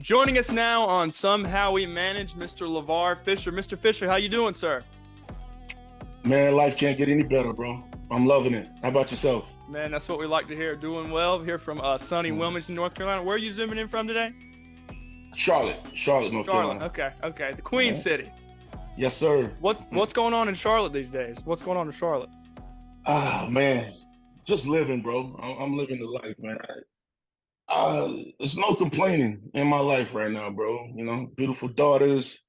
Joining us now on Somehow We Manage, Mr. Levar Fisher. Mr. Fisher, how you doing, sir? Man, life can't get any better, bro. I'm loving it. How about yourself? Man, that's what we like to hear. Doing well here from sunny Wilmington, North Carolina. Where are you zooming in from today? Charlotte, North Charlotte. Carolina. Okay. The Queen City. Yes, sir. What's going on in Charlotte these days? What's going on in Charlotte? Ah, man, just living, bro. I'm living the life, man. There's no complaining in my life right now, bro. You know, beautiful daughters,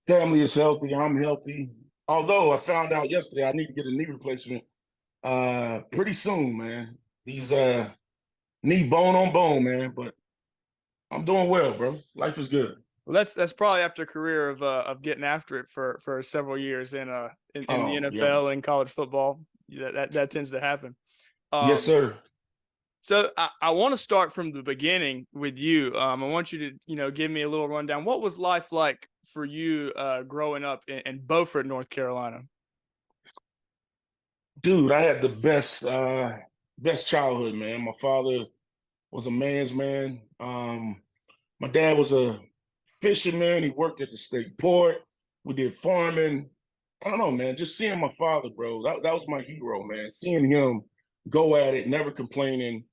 family is healthy, I'm healthy. Although I found out yesterday I need to get a knee replacement pretty soon, man. These knee bone on bone, man. But I'm doing well, bro. Life is good. Well, that's probably after a career of getting after it for several years in the Oh, yeah. NFL and college football. That tends to happen. Yes, sir. So I want to start from the beginning with you. I want you to, give me a little rundown. What was life like for you growing up in Beaufort, North Carolina? Dude, I had the best childhood, man. My father was a man's man. My dad was a fisherman. He worked at the state port. We did farming. I don't know, man. Just seeing my father, bro, that was my hero, man. Seeing him go at it, never complaining,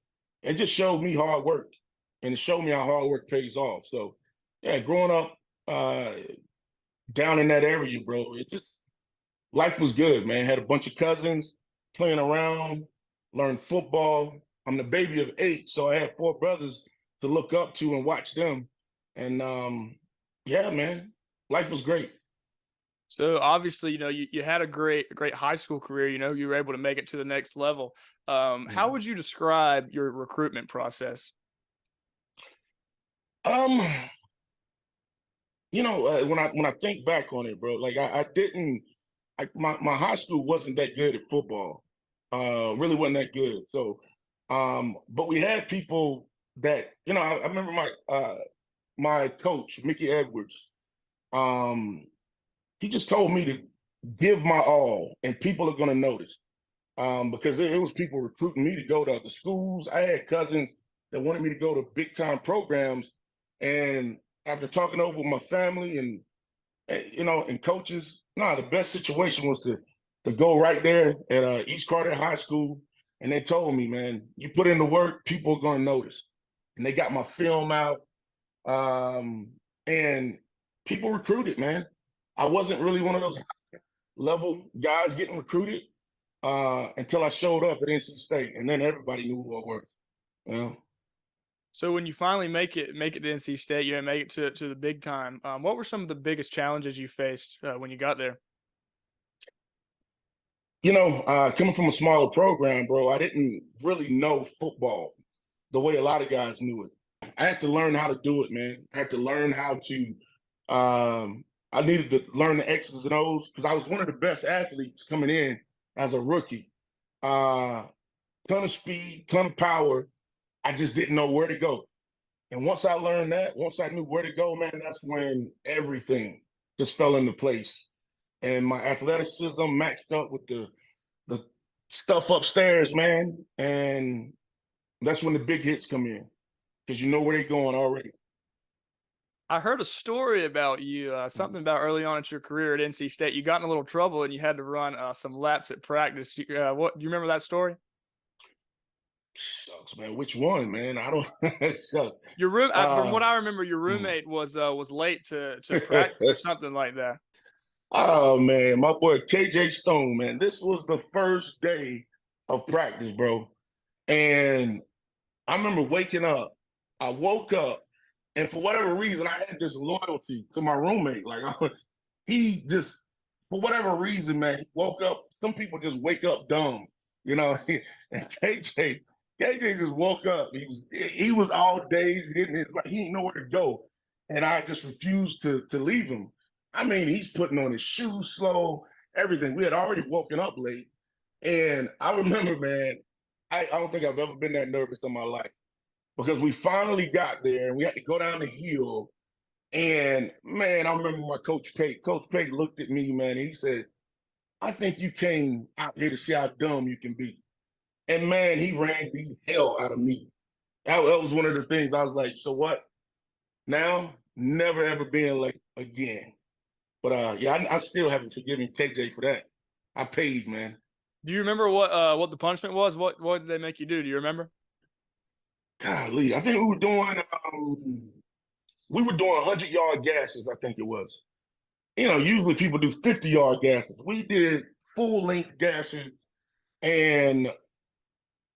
it just showed me hard work. And it showed me how hard work pays off. So, yeah, growing up down in that area, bro, life was good, man. Had a bunch of cousins playing around, learned football. I'm the baby of 8, so I had 4 brothers to look up to and watch them. And yeah, man, life was great. So obviously, you had a great high school career. You were able to make it to the next level. How would you describe your recruitment process? Um, when I think back on it, bro, like I didn't, my high school wasn't that good at football. Really wasn't that good. So, but we had people that, I remember my coach, Mickey Edwards. He just told me to give my all, and people are going to notice. Because it was people recruiting me to go to other schools. I had cousins that wanted me to go to big time programs, and after talking over with my family and and coaches, the best situation was to go right there at East Carter High School, and they told me, man, you put in the work, people are going to notice, and they got my film out, and people recruited, man. I wasn't really one of those level guys getting recruited until I showed up at NC State, and then everybody knew who I was. You know? So when you finally make it to NC State, make it to the big time. What were some of the biggest challenges you faced when you got there? Coming from a smaller program, bro, I didn't really know football the way a lot of guys knew it. I had to learn how to do it, man. I had to learn how to. I needed to learn the X's and O's because I was one of the best athletes coming in as a rookie. Ton of speed, ton of power. I just didn't know where to go. And once I learned that, once I knew where to go, man, that's when everything just fell into place. And my athleticism matched up with the stuff upstairs, man. And that's when the big hits come in because you know where they're going already. I heard a story about you, something about early on in your career at NC State. You got in a little trouble and you had to run some laps at practice. Do you remember that story? Shucks, man. Which one, man? I don't. Shucks. Your room, from what I remember, your roommate was late to practice or something like that. Oh man, my boy KJ Stone, man. This was the first day of practice, bro. And I remember waking up. I woke up, and for whatever reason, I had this loyalty to my roommate. Like he just, for whatever reason, man, he woke up. Some people just wake up dumb, you know. And KJ just woke up. He was all dazed. He didn't know where to go, and I just refused to leave him. I mean, he's putting on his shoes slow, everything. We had already woken up late, and I remember, man, I don't think I've ever been that nervous in my life because we finally got there and we had to go down the hill. And man, I remember my Coach Pate. Coach Pate looked at me, man, and he said, "I think you came out here to see how dumb you can be." And man, he ran the hell out of me. That was one of the things I was like, so what? Now, never ever being late again. But yeah, I still haven't forgiven KJ for that. I paid, man. Do you remember what the punishment was? What did they make you do? Do you remember? Golly, I think we were doing 100-yard gasses, I think it was. Usually people do 50-yard gasses. We did full-length gasses, and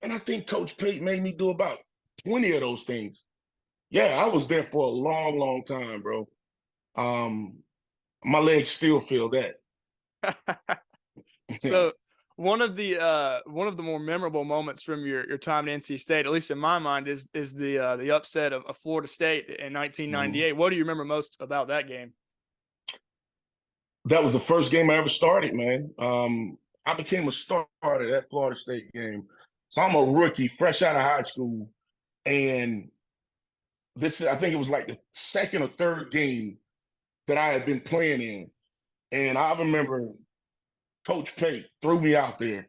I think Coach Pate made me do about 20 of those things. Yeah, I was there for a long, long time, bro. Um, my legs still feel that. So one of the more memorable moments from your time at NC State, at least in my mind, is the upset of Florida State in 1998. Mhm. What do you remember most about that game? That was the first game I ever started, man. I became a starter at that Florida State game. So I'm a rookie, fresh out of high school, and I think it was like the second or third game that I had been playing in. And I remember Coach Pate threw me out there.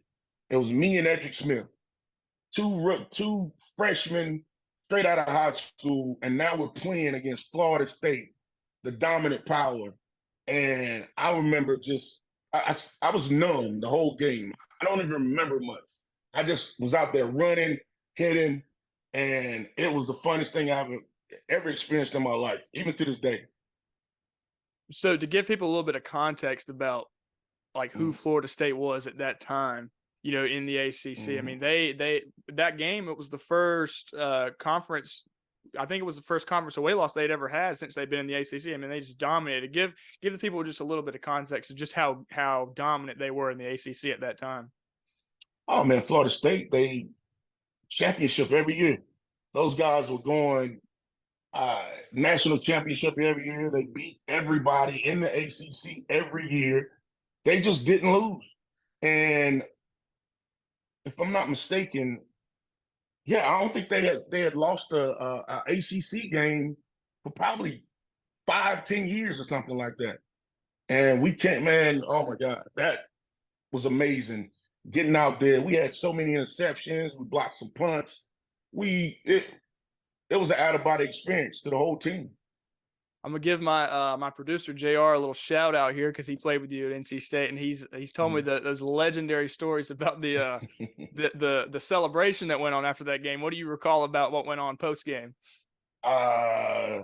It was me and Edric Smith, two freshmen straight out of high school, and now we're playing against Florida State, the dominant power. And I remember I was numb the whole game. I don't even remember much. I just was out there running, hitting, and it was the funnest thing I've ever experienced in my life, even to this day. So to give people a little bit of context about like who Mm-hmm. Florida State was at that time, in the ACC. I Mm-hmm. mean, they that game, it was the first conference. I think it was the first conference away loss they'd ever had since they've been in the ACC. I mean, they just dominated. Give the people just a little bit of context of just how dominant they were in the ACC at that time. Oh man, Florida State, they championship every year. Those guys were going national championship every year. They beat everybody in the ACC every year. They just didn't lose. And if I'm not mistaken, yeah, I don't think they had lost a ACC game for probably 5, 10 years or something like that. And we can't, man. Oh my God, that was amazing. Getting out there, we had so many interceptions. We blocked some punts. It was an out of body experience to the whole team. I'm gonna give my producer Jr. a little shout out here because he played with you at NC State, and he's told me those legendary stories about the celebration that went on after that game. What do you recall about what went on post game? uh,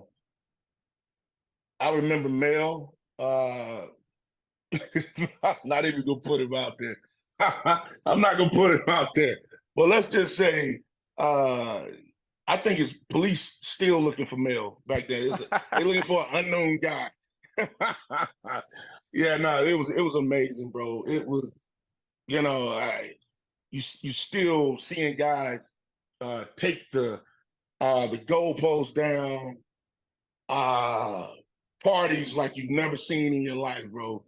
I remember Mel. I'm not even gonna put him out there. I'm not gonna put him out there. But let's just say, I think it's police still looking for Mel back there. They're looking for an unknown guy. Yeah, no, it was amazing, bro. It was, you still seeing guys take the goalpost down, uh, parties like you've never seen in your life, bro.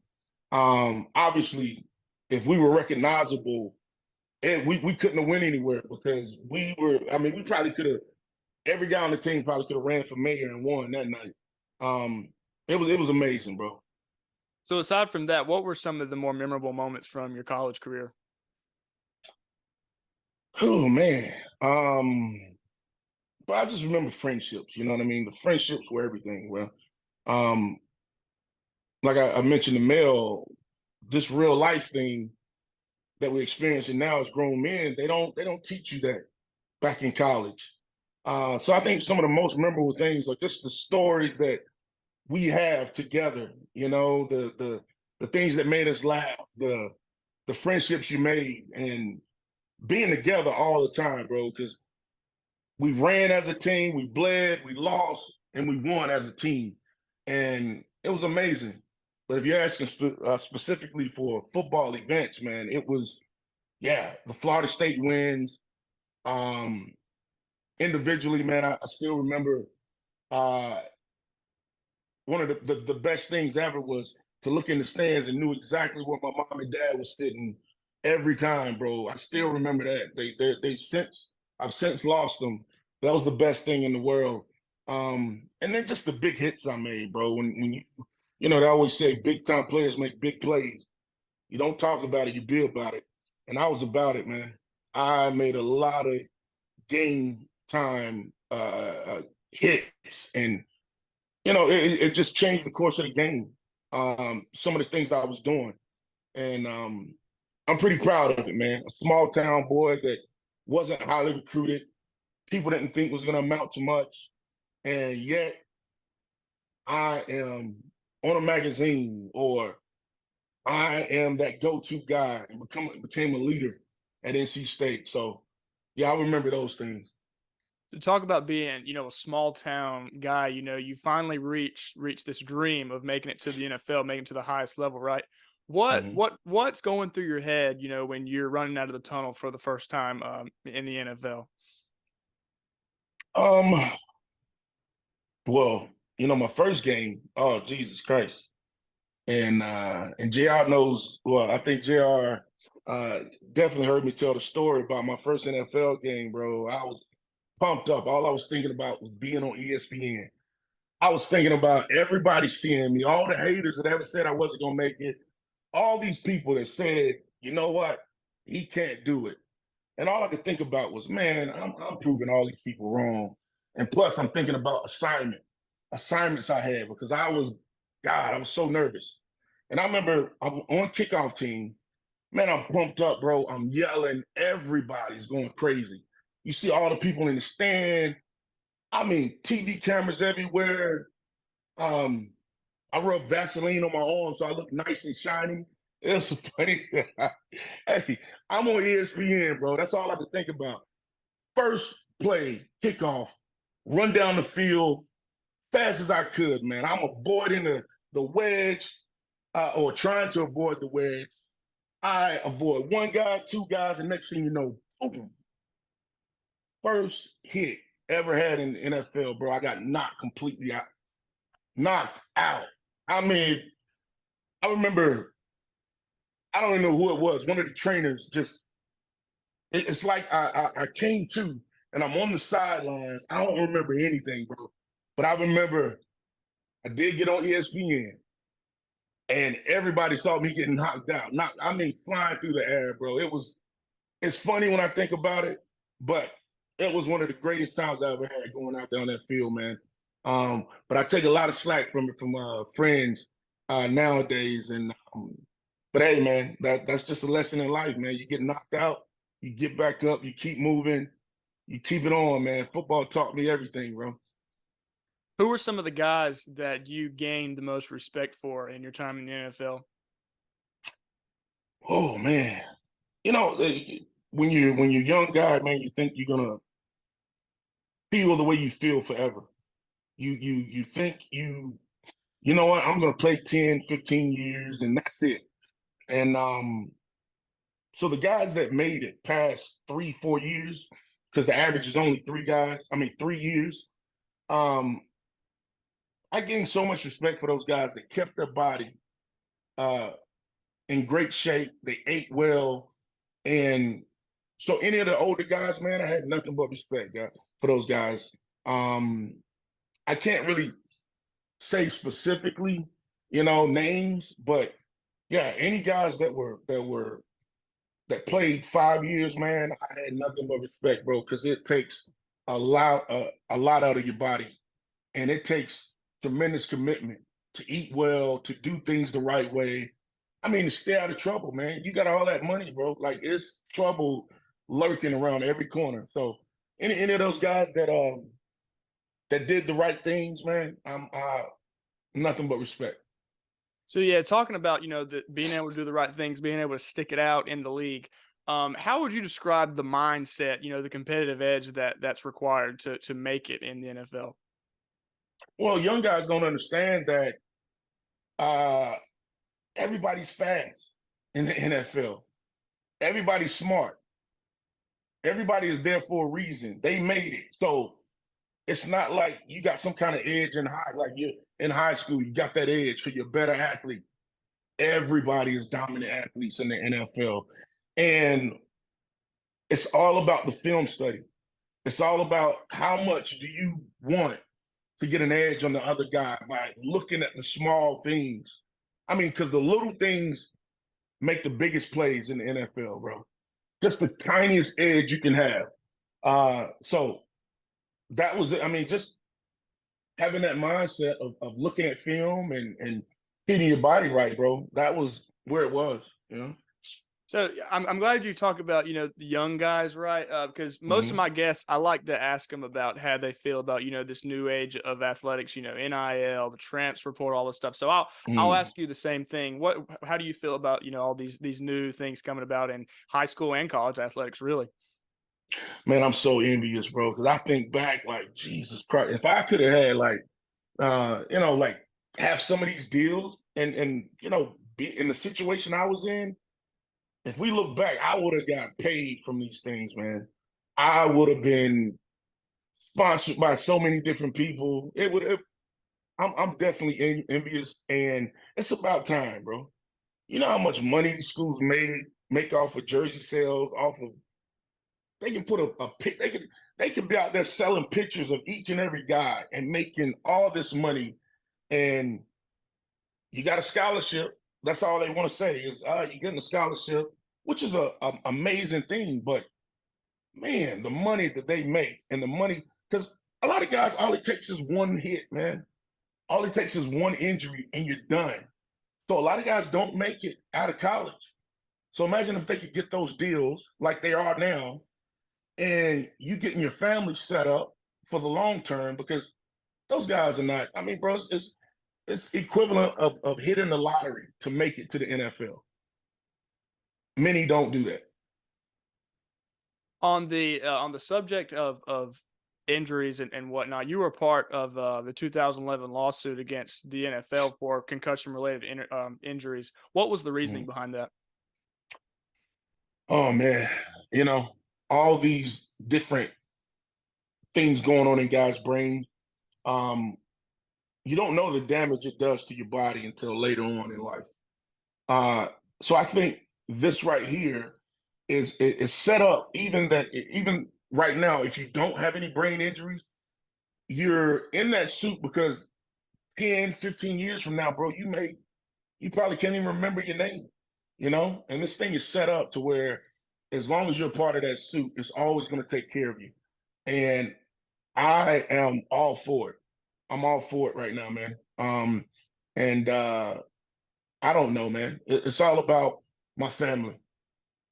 Obviously, if we were recognizable, we couldn't have went anywhere because we were. I mean, we probably could have. Every guy on the team probably could have ran for mayor and won that night. Um, it was amazing, bro. So aside from that, what were some of the more memorable moments from your college career? Oh man. But I just remember friendships. You know what I mean? The friendships were everything. Well, um, like I mentioned, the male, this real life thing that we're experiencing now as grown men, they don't teach you that back in college. So I think some of the most memorable things are just the stories that we have together. The things that made us laugh, the friendships you made, and being together all the time, bro. Because we ran as a team, we bled, we lost, and we won as a team, and it was amazing. But if you're asking specifically for football events, man, it was, yeah, the Florida State wins. Um, Individually, man, I still remember uh, one of the best things ever was to look in the stands and knew exactly where my mom and dad was sitting every time, bro. I still remember that. They since I've since lost them. That was the best thing in the world. And then just the big hits I made, bro. When they always say big time players make big plays. You don't talk about it, you be about it. And I was about it, man. I made a lot of game time hits and it just changed the course of the game. Some of the things I was doing, and I'm pretty proud of it, man. A small town boy that wasn't highly recruited, people didn't think was going to amount to much, and yet I am on a magazine, or I am that go-to guy, and became a leader at NC State. So, yeah, I remember those things. To talk about being, a small town guy, you finally reach this dream of making it to the NFL, making it to the highest level, right? Mhm. What's going through your head, when you're running out of the tunnel for the first time in the NFL? Um, well, my first game, oh Jesus Christ. And JR knows, well, I think JR definitely heard me tell the story about my first NFL game, bro. I was pumped up. All I was thinking about was being on ESPN. I was thinking about everybody seeing me, all the haters that ever said I wasn't gonna make it, all these people that said, you know what, he can't do it. And all I could think about was, man, I'm proving all these people wrong. And plus, I'm thinking about assignments I had, because I was so nervous. And I remember I'm on kickoff team. Man, I'm pumped up, bro. I'm yelling. Everybody's going crazy. You see all the people in the stand. I mean, TV cameras everywhere. Um, I rub Vaseline on my arm so I look nice and shiny. It was so funny. Hey, I'm on ESPN, bro. That's all I could think about. First play, kickoff, run down the field fast as I could, man. I'm avoiding the wedge, or trying to avoid the wedge. I avoid one guy, two guys, and next thing you know, boom, first hit ever had in the NFL, bro. I got knocked out. I mean, I remember, I don't even know who it was. One of the trainers just, it's like I came to, and I'm on the sideline. I don't remember anything, bro. But I remember I did get on ESPN, and everybody saw me getting knocked out. I mean, flying through the air, bro. It's funny when I think about it, but it was one of the greatest times I ever had going out there on that field, man. But I take a lot of slack from friends nowadays, and but hey, man, that's just a lesson in life, man. You get knocked out, you get back up, you keep moving, you keep it on, man. Football taught me everything, bro. Who were some of the guys that you gained the most respect for in your time in the NFL? Oh man, when you're a young guy, man, you think you're gonna feel the way you feel forever. You think you know what, I'm gonna play 10, 15 years and that's it. And so the guys that made it past 3, 4 years, because the average is only 3 years, um, I gained so much respect for those guys that kept their body uh in great shape. They ate well. And so any of the older guys, man, I had nothing but respect, for those guys. Um, I can't really say specifically, names, but yeah, any guys that played 5 years, man, I had nothing but respect, bro, because it takes a lot out of your body, and it takes tremendous commitment to eat well, to do things the right way. I mean, to stay out of trouble, man. You got all that money, bro. Like, it's trouble lurking around every corner. So any of those guys that did the right things, man, I'm nothing but respect. So yeah, talking about being able to do the right things, being able to stick it out in the league. How would you describe the mindset, the competitive edge that's required to make it in the NFL? Well, young guys don't understand that uh, everybody's fast in the NFL. Everybody's smart. Everybody is there for a reason. They made it. So it's not like you got some kind of edge like you in high school, you got that edge because you're a better athlete. Everybody is dominant athletes in the NFL. And it's all about the film study. It's all about how much do you want to get an edge on the other guy by looking at the small things. I mean, because the little things make the biggest plays in the NFL, bro. Just the tiniest edge you can have. So that was it. I mean, just having that mindset of looking at film and feeding your body right, bro. That was where it was, you know. So I'm glad you talk about, the young guys, right? Because most of Hmm. my guests, I like to ask them about how they feel about, this new age of athletics, NIL, the transfer portal, all this stuff. So I'll Mm. ask you the same thing. How do you feel about, all these new things coming about in high school and college athletics, really? Man, I'm so envious, bro, because I think back like Jesus Christ, if I could have had like like have some of these deals and be in the situation I was in, if we look back, I would have got paid from these things, man. I would have been sponsored by so many different people. I'm definitely envious, and it's about time, bro. You know how much money these schools make off of jersey sales, off of they can put a pic, they can be out there selling pictures of each and every guy and making all this money, and you got a scholarship. That's all they want to say is, you're getting a scholarship, which is a amazing thing. But man, the money that they make and the money, because a lot of guys, all it takes is one hit, man. All it takes is one injury and you're done. So a lot of guys don't make it out of college. So imagine if they could get those deals like they are now, and you getting your family set up for the long term, because those guys are not. I mean, bro, it's equivalent of hitting the lottery to make it to the NFL. Many don't do that. On the subject of injuries and whatnot, you were part of the 2011 lawsuit against the NFL for concussion related injuries. What was the reasoning Mhm. behind that? Oh man, you know, all these different things going on in guys' brains. Um, you don't know the damage it does to your body until later on in life. Uh, so I think this right here is set up even that even right now, if you don't have any brain injuries, you're in that suit because 10, 15 years from now, bro, you probably can't even remember your name, And this thing is set up to where as long as you're part of that suit, it's always going to take care of you. And I am all for it. I'm all for it right now, man. And I don't know, man. It's all about my family.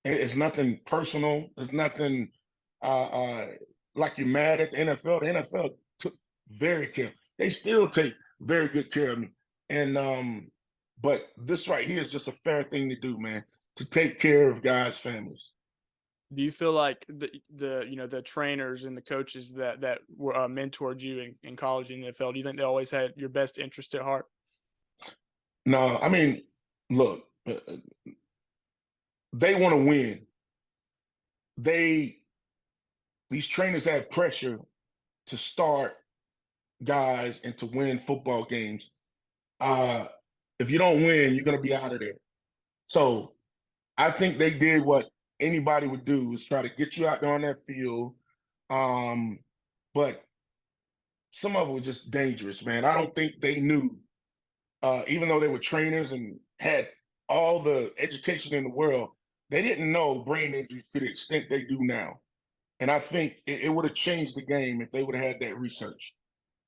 It's nothing personal. It's nothing uh, uh, like you're mad at the NFL. The NFL took very care. They still take very good care of me. And but this right here is just a fair thing to do, man. To take care of guys' families. Do you feel like the trainers and the coaches that were mentored you in college and NFL? Do you think they always had your best interest at heart? No, I mean, look, they want to win. They These trainers have pressure to start guys and to win football games. Uh, if you don't win, you're gonna be out of there. So I think they did what anybody would do is try to get you out there on that field. Um, but some of it was just dangerous, man. I don't think they knew, even though they were trainers and had all the education in the world, they didn't know brain injuries to the extent they do now. And I think it would have changed the game if they would have had that research,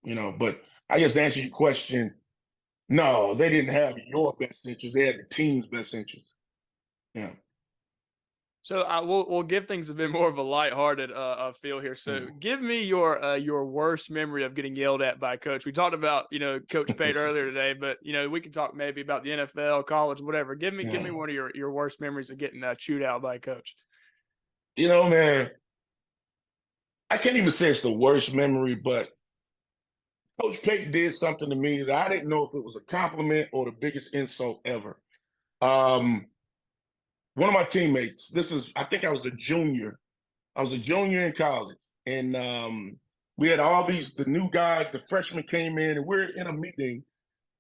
But I just answered your question. No, they didn't have your best interest. They had the team's best interest. Yeah. So I will we'll give things a bit more of a lighthearted feel here. So Mm. give me your worst memory of getting yelled at by a coach. We talked about Coach Pate earlier today, but we can talk maybe about the NFL, college, whatever. Give me Yeah. one of your worst memories of getting chewed out by a coach. Man, I can't even say it's the worst memory, but Coach Payton did something to me that I didn't know if it was a compliment or the biggest insult ever. Um, One of my teammates, I think I was a junior. I was a junior in college, and we had the new guys, the freshmen came in, and we're in a meeting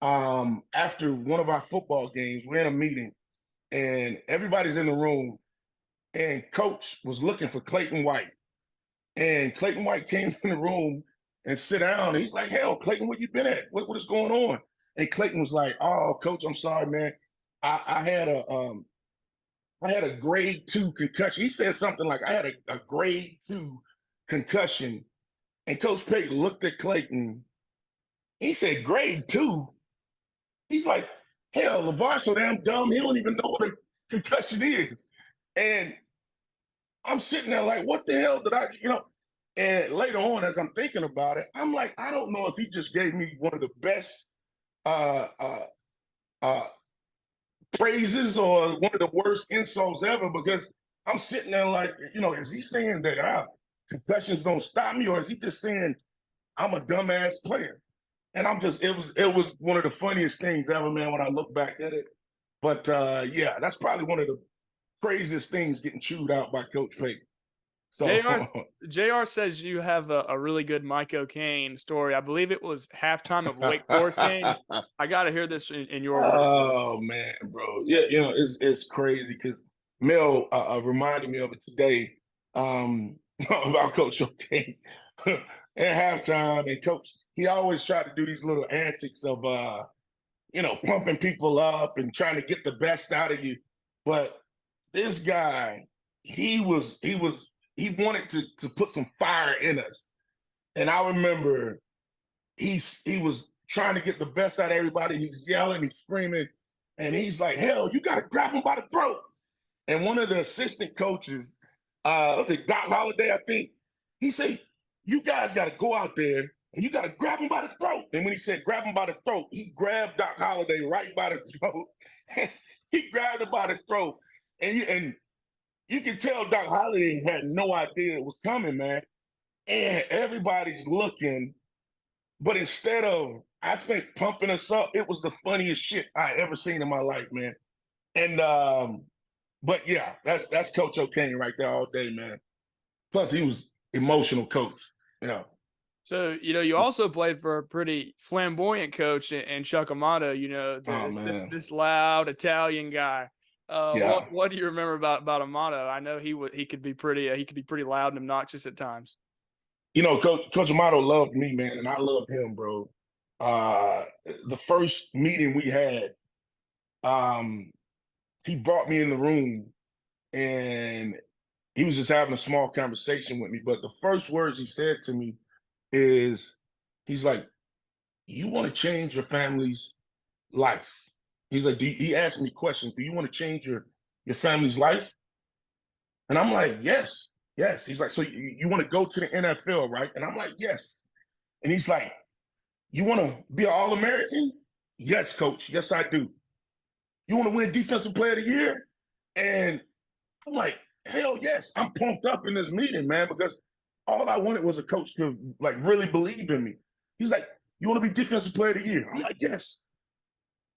after one of our football games. We're in a meeting, and everybody's in the room, and Coach was looking for Clayton White. And Clayton White came in the room and sit down. And he's like, "Hell, Clayton, where you been at? What is going on?" And Clayton was like, "Oh, Coach, I'm sorry, man. I had a grade 2 concussion." He said something like, "I had a grade 2 concussion." And Coach Payton looked at Clayton He said, grade 2. He's like, hell, Levar so damn dumb, he don't even know what a concussion is. And I'm sitting there like, what the hell did I. And later on, as I'm thinking about it, I'm like, I don't know if he just gave me one of the best uh, uh, uh, praises or one of the worst insults ever, because I'm sitting there like, is he saying that concussions don't stop me, or is he just saying I'm a dumbass player? And it was one of the funniest things ever, man, when I look back at it. But yeah, that's probably one of the craziest things getting chewed out by Coach Payton. So JR JR says you have a really good Mike O'Kane story. I believe it was halftime of Wake Forest game. I got to hear this in your words, bro. oh man, bro. Yeah, it's crazy because Mel reminded me of it today, about Coach O'Kane at halftime. And Coach, he always tried to do these little antics of pumping people up and trying to get the best out of you. But this guy, he wanted to put some fire in us. And I remember he was trying to get the best out of everybody. He's yelling, he's screaming, and he's like, hell, you got to grab him by the throat. And one of the assistant coaches, Doc Holliday, I think, he said, you guys got to go out there and you got to grab him by the throat. And when he said grab him by the throat, he grabbed Doc Holliday right by the throat. He grabbed him by the throat. And you can tell Doc Holliday had no idea it was coming, man. And everybody's looking. But instead of, I think, pumping us up, it was the funniest shit I ever seen in my life, man. And but yeah, that's Coach O'Kane right there all day, man. Plus, he was emotional coach. So, you also played for a pretty flamboyant coach in Chuck Amato, Oh man, this loud Italian guy. yeah. What do you remember about Amato? I know he could be pretty loud and obnoxious at times. Coach Amato loved me, man, and I loved him, bro. The first meeting we had, um, he brought me in the room, and he was just having a small conversation with me. But the first words he said to me is, he's like, you want to change your family's life? He's like, he asked me questions. Do you want to change your family's life? And I'm like, yes, yes. He's like, so you want to go to the NFL, right? And I'm like, yes. And he's like, you want to be an All-American? Yes, coach. Yes, I do. You want to win Defensive Player of the Year? And I'm like, hell yes. I'm pumped up in this meeting, man, because all I wanted was a coach to like really believe in me. He's like, you want to be Defensive Player of the Year? I'm like, yes.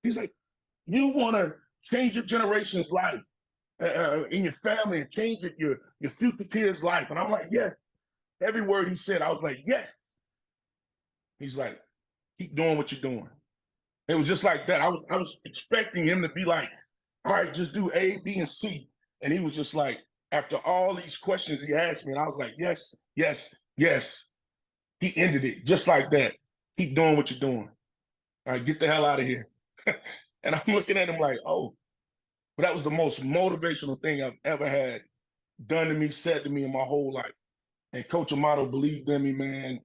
He's like, you want to change your generation's life in your family and change your future kids' life. And I'm like, yes. Every word he said, I was like, yes. He's like, keep doing what you're doing. It was just like that. I was expecting him to be like, all right, just do A, B, and C. And he was just like, after all these questions he asked me, and I was like, yes, yes, yes. He ended it just like that. Keep doing what you're doing. All right, get the hell out of here. And I'm looking at him like, oh, but that was the most motivational thing I've ever had done to me, said to me in my whole life. And Coach Amato believed in me, man.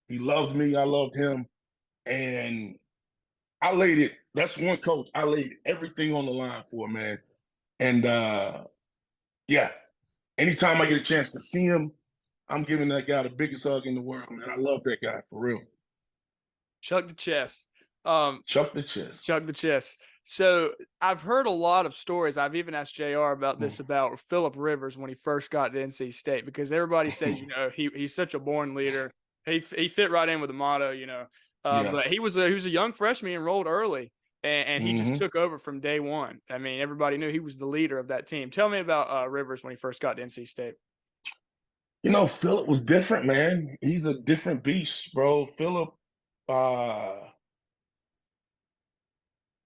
He loved me. I loved him. And I laid it. That's one coach I laid everything on the line for, man. And yeah, anytime I get a chance to see him, I'm giving that guy the biggest hug in the world, man. I love that guy for real. Chuck the chest. Chuck the chest. Chuck the chest. So I've heard a lot of stories. I've even asked JR about this about Philip Rivers when he first got to NC State, because everybody says, he's such a born leader. He fit right in with the motto, Yeah. but he was a young freshman, enrolled early, and he just Mhm. took over from day one. I mean, everybody knew he was the leader of that team. Tell me about Rivers when he first got to NC State. Philip was different, man. He's a different beast, bro. Philip, uh,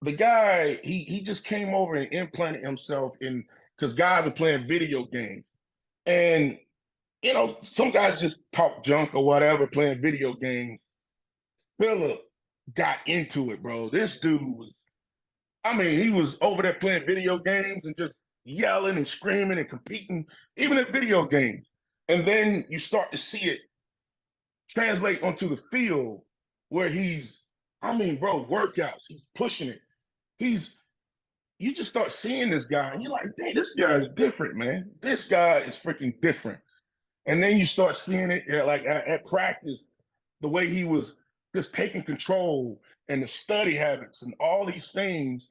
the guy, he just came over and implanted himself in, because guys are playing video games. And, some guys just talk junk or whatever playing video games. Philip got into it, bro. This dude was, he was over there playing video games and just yelling and screaming and competing, even in video games. And then you start to see it translate onto the field where he's I mean, bro, workouts. He's pushing it. You just start seeing this guy, and you're like, "Dang, this guy is different, man. This guy is freaking different." And then you start seeing it at practice, the way he was just taking control and the study habits and all these things.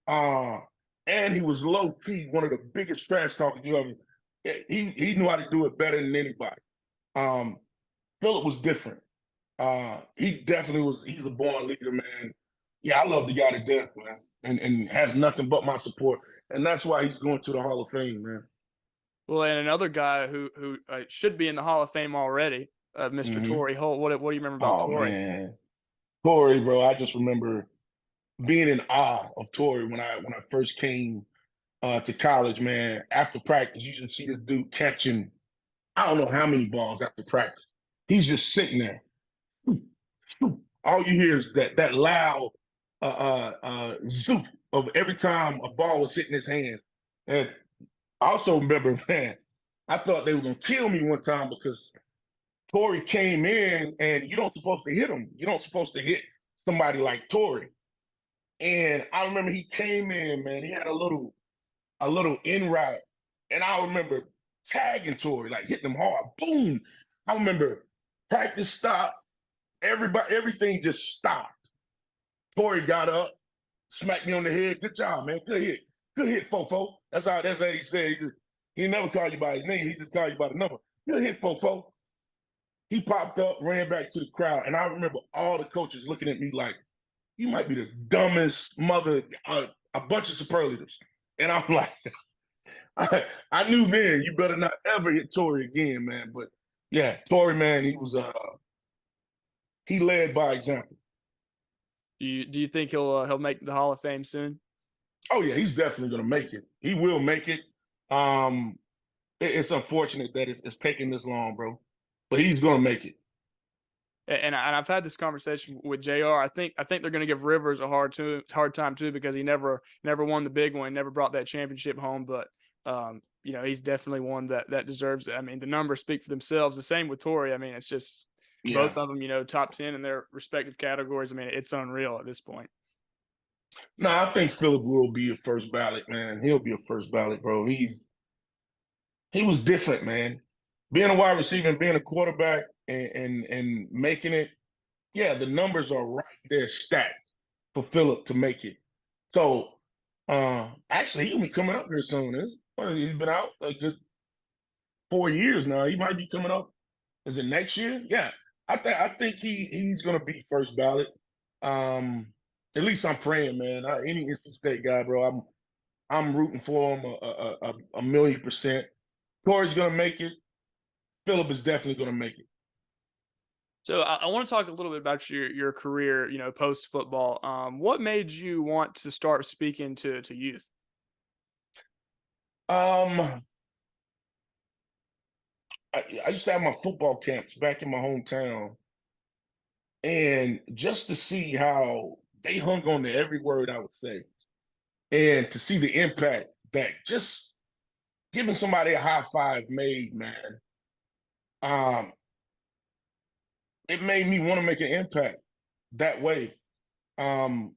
Uh, and he was low key one of the biggest trash talkers you ever. He knew how to do it better than anybody. Um, Philip was different. He definitely was. He's a born leader, man. Yeah, I love the guy to death, man, and has nothing but my support. And that's why he's going to the Hall of Fame, man. Well, and another guy who should be in the Hall of Fame already, Mr. Mm-hmm. Torrey Holt. What do you remember about Oh Torrey? man, Torrey, bro. I just remember being in awe of Torrey when I first came to college, man. After practice, you should see this dude catching I don't know how many balls after practice. He's just sitting there. All you hear is that loud zoop of every time a ball was hitting his hands. And I also remember, man, I thought they were gonna kill me one time because Torrey came in and you don't supposed to hit him. You don't supposed to hit somebody like Torrey. And I remember he came in, man. He had a little in route, and I remember tagging Torrey, like hitting him hard. Boom! I remember practice stopped. Everything just stopped. Torrey got up, smacked me on the head. Good job, man. Good hit, Fofo. That's how he said. He never called you by his name. He just called you by the number. Good hit, Fofo. He popped up, ran back to the crowd, and I remember all the coaches looking at me like, "You might be the dumbest mother." A bunch of superlatives, and I'm like, I knew then you better not ever hit Torrey again, man. But yeah, Torrey, man, he led by example. Do you think he'll make the Hall of Fame soon? Oh yeah, he's definitely gonna make it. He will make it. Um, it's unfortunate that it's taking this long, bro, but he's gonna make it. And I've had this conversation with Jr. I think they're going to give Rivers a hard time too because he never won the big one, never brought that championship home. But he's definitely one that deserves it. I mean, the numbers speak for themselves. The same with Torrey. I mean, it's just both of them, top 10 in their respective categories. I mean, it's unreal at this point. No, I think Philip will be a first ballot, man. He'll be a first ballot, bro. He was different, man. Being a wide receiver and being a quarterback and making it, yeah, the numbers are right there stacked for Philip to make it. So actually he'll be coming up here soon. He's been out a good 4 years now. He might be coming up. Is it next year? Yeah. I think he's gonna be first ballot. At least I'm praying, man. Any NC State guy, bro, I'm rooting for him a million percent. Torrey's gonna make it. Philip is definitely gonna make it. So I want to talk a little bit about your career, post football. What made you want to start speaking to youth? I used to have my football camps back in my hometown, and just to see how they hung on to every word I would say, and to see the impact that just giving somebody a high five made, man. It made me want to make an impact that way. I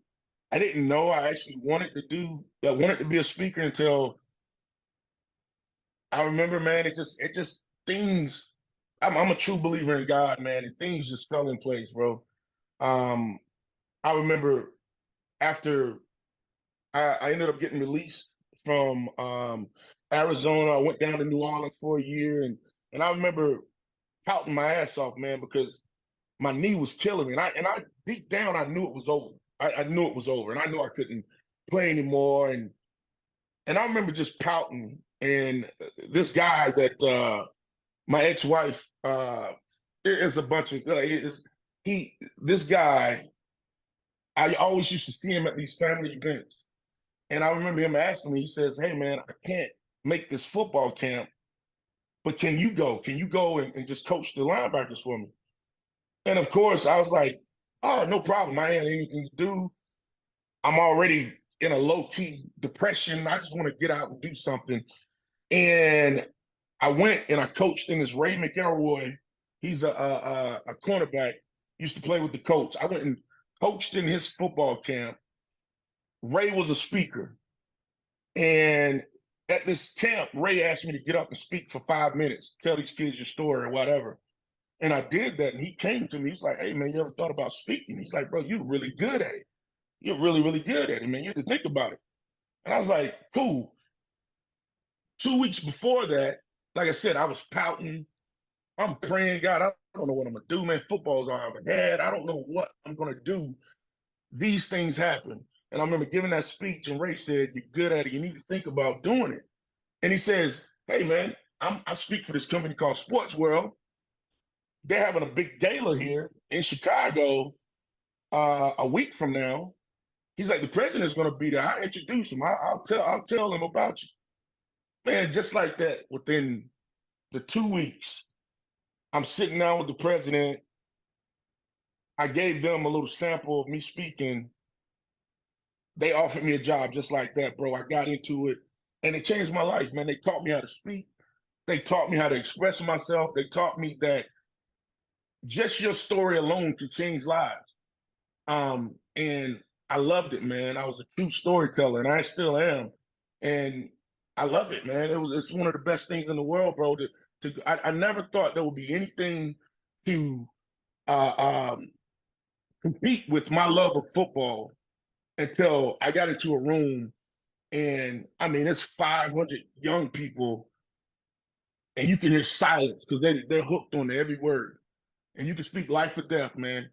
didn't know I actually wanted to be a speaker until I remember, man. It just things. I'm a true believer in God, man, and things just fell in place, bro. Um, I remember after I ended up getting released from Arizona, I went down to New Orleans for a year, and I remember pouting my ass off, man, because my knee was killing me, and I deep down I knew it was over. I knew it was over, and I knew I couldn't play anymore, and I remember just pouting. And this guy that my ex-wife is a bunch of this guy. I always used to see him at these family events, and I remember him asking me. He says, "Hey, man, I can't make this football camp, but can you go? Can you go and just coach the linebackers for me?" And of course, I was like, "Oh, no problem. I ain't anything to do. I'm already in a low-key depression. I just want to get out and do something." And I went and I coached in this Ray McElroy. He's a cornerback. Used to play with the Colts. I went and coached in his football camp. Ray was a speaker. And at this camp, Ray asked me to get up and speak for 5 minutes, tell these kids your story or whatever. And I did that. And he came to me. He's like, hey, man, you ever thought about speaking? He's like, bro, you're really good at it. You're really, really good at it, man. You have to think about it. And I was like, cool. 2 weeks before that, like I said, I was pouting. I'm praying, God, I don't know what I'm going to do, man. Football's all I've had. I don't know what I'm going to do. These things happen. And I remember giving that speech, and Ray said, you're good at it. You need to think about doing it. And he says, hey, man, I speak for this company called Sports World. They're having a big gala here in Chicago a week from now. He's like, the president's going to be there. I'll introduce him. I'll tell him about you. Man, just like that, within the 2 weeks, I'm sitting down with the president. I gave them a little sample of me speaking. They offered me a job just like that, bro. I got into it, and it changed my life, man. They taught me how to speak. They taught me how to express myself. They taught me that just your story alone can change lives. And I loved it, man. I was a true storyteller, and I still am. And I love it, man. It's one of the best things in the world, bro. I never thought there would be anything to compete with my love of football until I got into a room, and I mean, it's 500 young people, and you can hear silence because they're hooked on every word, and you can speak life or death, man.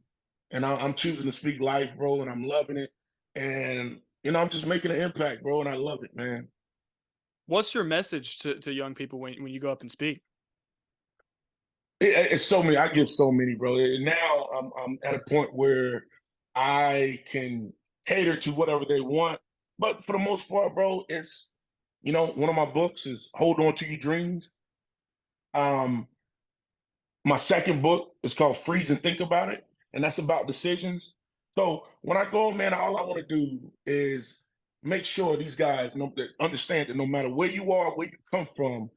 And I'm choosing to speak life, bro, and I'm loving it, and I'm just making an impact, bro, and I love it, man. What's your message to young people when you go up and speak? It's so many. I give so many, bro. And now I'm at a point where I can cater to whatever they want. But for the most part, bro, it's one of my books is Hold On to Your Dreams. My second book is called Freeze and Think About It, and that's about decisions. So when I go, man, all I want to do is make sure these guys that understand that no matter where you are, where you come from,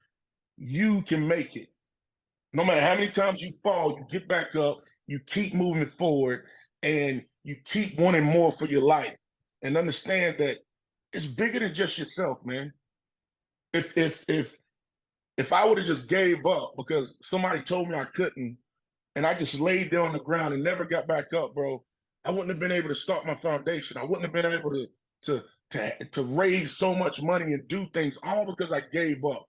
you can make it. No matter how many times you fall, you get back up, you keep moving forward, and you keep wanting more for your life. And understand that it's bigger than just yourself, man. If I would have just gave up because somebody told me I couldn't, and I just laid there on the ground and never got back up, bro, I wouldn't have been able to start my foundation. I wouldn't have been able to raise so much money and do things all because I gave up.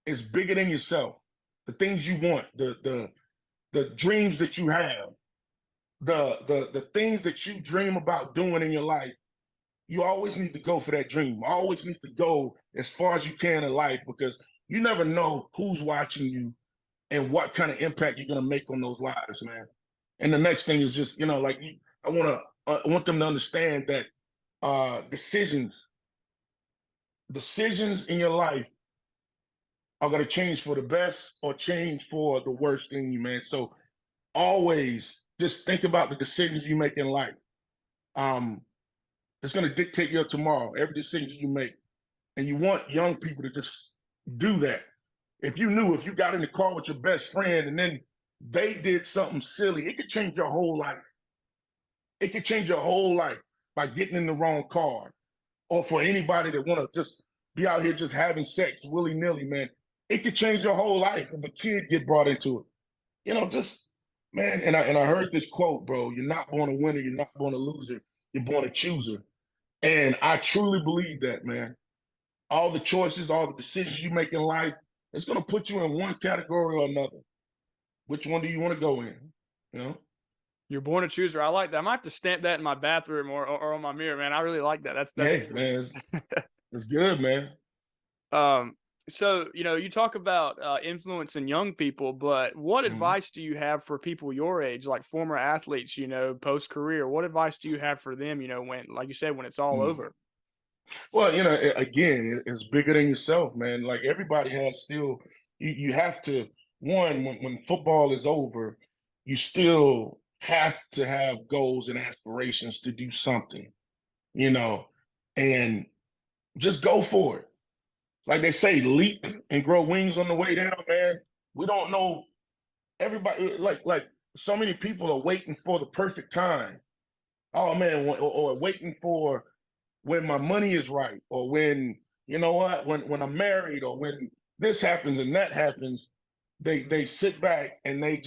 It's bigger than yourself. The things you want, the dreams that you have, the things that you dream about doing in your life, you always need to go for that dream. Always need to go as far as you can in life because you never know who's watching you and what kind of impact you're gonna make on those lives, man. And the next thing is just, I want them to understand that decisions in your life are gonna change for the best or change for the worst in you, man. So always just think about the decisions you make in life. It's gonna dictate your tomorrow, every decision you make. And you want young people to just do that. If you got in the car with your best friend and then they did something silly, it could change your whole life. It could change your whole life by getting in the wrong car. Or for anybody that want to just be out here just having sex willy-nilly, man. It could change your whole life if a kid get brought into it. Just, man, and I heard this quote, bro, you're not born a winner, you're not born a loser, you're born a chooser. And I truly believe that, man. All the choices, all the decisions you make in life, it's going to put you in one category or another. Which one do you want to go in? You're born a chooser. I like that. I might have to stamp that in my bathroom or on my mirror, man. I really like that. That's hey, man, it's good, man. So, you talk about influencing young people, but what advice do you have for people your age, like former athletes, post-career? What advice do you have for them, when, like you said, when it's all over? Well, again, it's bigger than yourself, man. Like everybody has still, you have to, when football is over, you still have to have goals and aspirations to do something, and just go for it. Like they say, leap and grow wings on the way down, man. We don't know everybody, like so many people are waiting for the perfect time oh man, or waiting for when my money is right, or when you know what, when I'm married, or when this happens and that happens, they sit back and they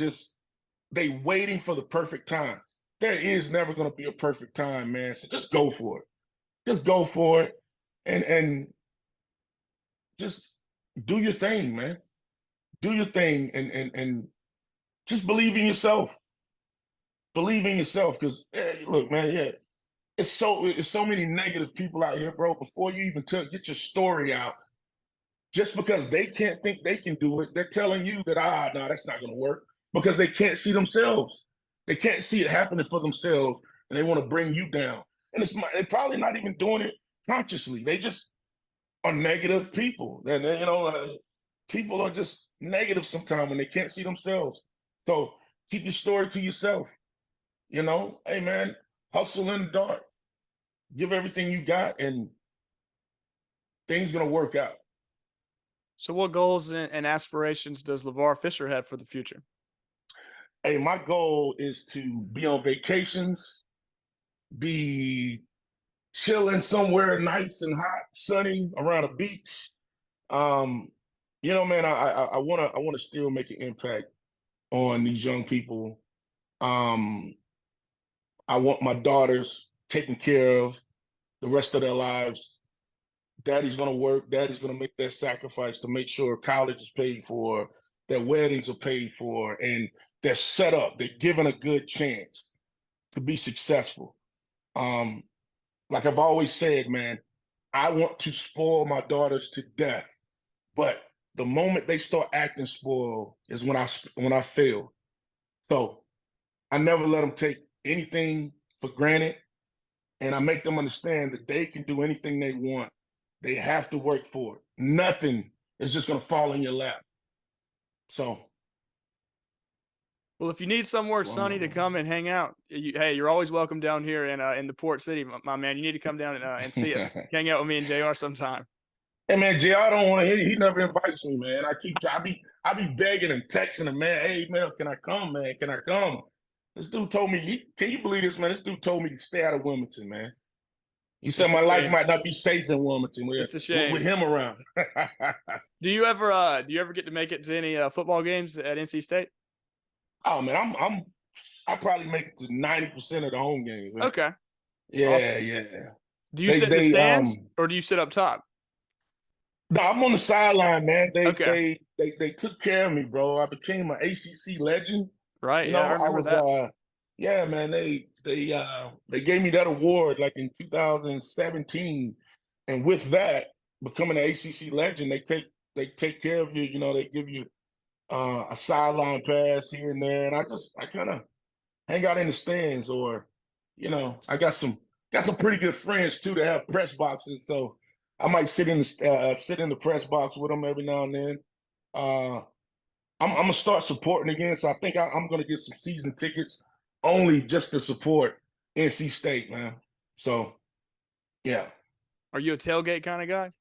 waiting for the perfect time. There is never going to be a perfect time, man. So just go for it. Just go for it, and just do your thing, man. Do your thing, and just believe in yourself. Believe in yourself, because look, man, yeah, it's so many negative people out here, bro. Before you even get your story out, just because they can't think they can do it, they're telling you that no, that's not going to work because they can't see themselves. They can't see it happening for themselves, and they want to bring you down. And they're probably not even doing it consciously. They just are negative people. And people are just negative sometimes when they can't see themselves. So keep your story to yourself. Hey man, hustle in the dark. Give everything you got, and things gonna work out. So, what goals and aspirations does Levar Fisher have for the future? Hey, my goal is to be on vacations, be chilling somewhere nice and hot, sunny around a beach. Man, I wanna still make an impact on these young people. I want my daughters taken care of the rest of their lives. Daddy's gonna work. Daddy's gonna make that sacrifice to make sure college is paid for, their weddings are paid for, and they're set up. They're given a good chance to be successful. Like I've always said, man, I want to spoil my daughters to death, but the moment they start acting spoiled is when I fail. So I never let them take anything for granted, and I make them understand that they can do anything they want. They have to work for it. Nothing is just going to fall in your lap. So, well, if you need somewhere sunny to come and hang out, you're always welcome down here in the Port City, my man. You need to come down and see us, hang out with me and JR sometime. Hey man, JR don't want to. He never invites me, man. I be begging and texting him, man. Hey man, can I come, man? Can I come? This dude told me. Can you believe this, man? This dude told me to stay out of Wilmington, man. He said my life might not be safe in Wilmington it's a shame. with him around. Do you ever get to make it to any football games at NC State? Oh man, I probably make it to 90% of the home games. Man. Okay. Yeah, awesome. yeah. Do you sit in the stands or do you sit up top? No, I'm on the sideline, man. Okay. They took care of me, bro. I became an ACC legend. Right. Yeah, I remember that. Yeah, man. They gave me that award like in 2017, and with that, becoming an ACC legend, they take care of you. They give you a sideline pass here and there, and I kind of hang out in the stands, or I got some pretty good friends too that have press boxes, so I might sit in the press box with them every now and then. I'm gonna start supporting again, so I think I'm gonna get some season tickets only just to support NC State, man. So, yeah. Are you a tailgate kind of guy?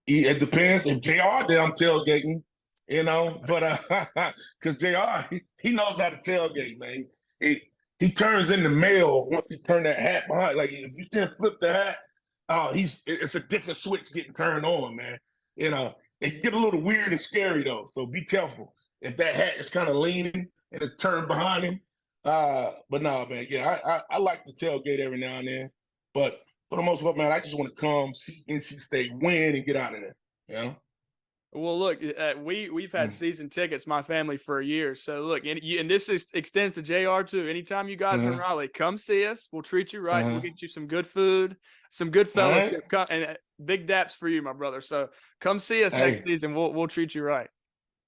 It depends. If JR did, I'm tailgating, but because JR, he knows how to tailgate, man. He turns in the mail once he turn that hat behind. Like if you can flip the hat, it's a different switch getting turned on, man. It can get a little weird and scary though, so be careful if that hat is kind of leaning and it's turned behind him. But no, man, yeah, I like to tailgate every now and then, but for the most part, man, I just want to come see NC State win and get out of there. Well, look, we've had season tickets, my family, for a year. So look, and this extends to JR too. Anytime you guys are in Raleigh, come see us. We'll treat you right. We'll get you some good food, some good fellowship, and big daps for you, my brother. So come see us next season. We'll treat you right.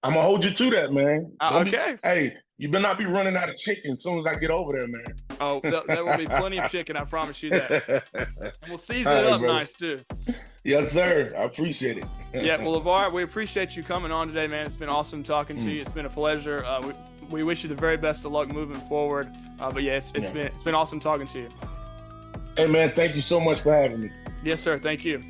I'm gonna hold you to that, man. Okay. You better not be running out of chicken as soon as I get over there, man. Oh, there will be plenty of chicken. I promise you that. And we'll season it up nice too. Yes, sir. I appreciate it. Yeah, well, Levar, we appreciate you coming on today, man. It's been awesome talking to you. It's been a pleasure. We wish you the very best of luck moving forward. But yeah, it's been awesome talking to you. Hey, man, thank you so much for having me. Yes, sir. Thank you.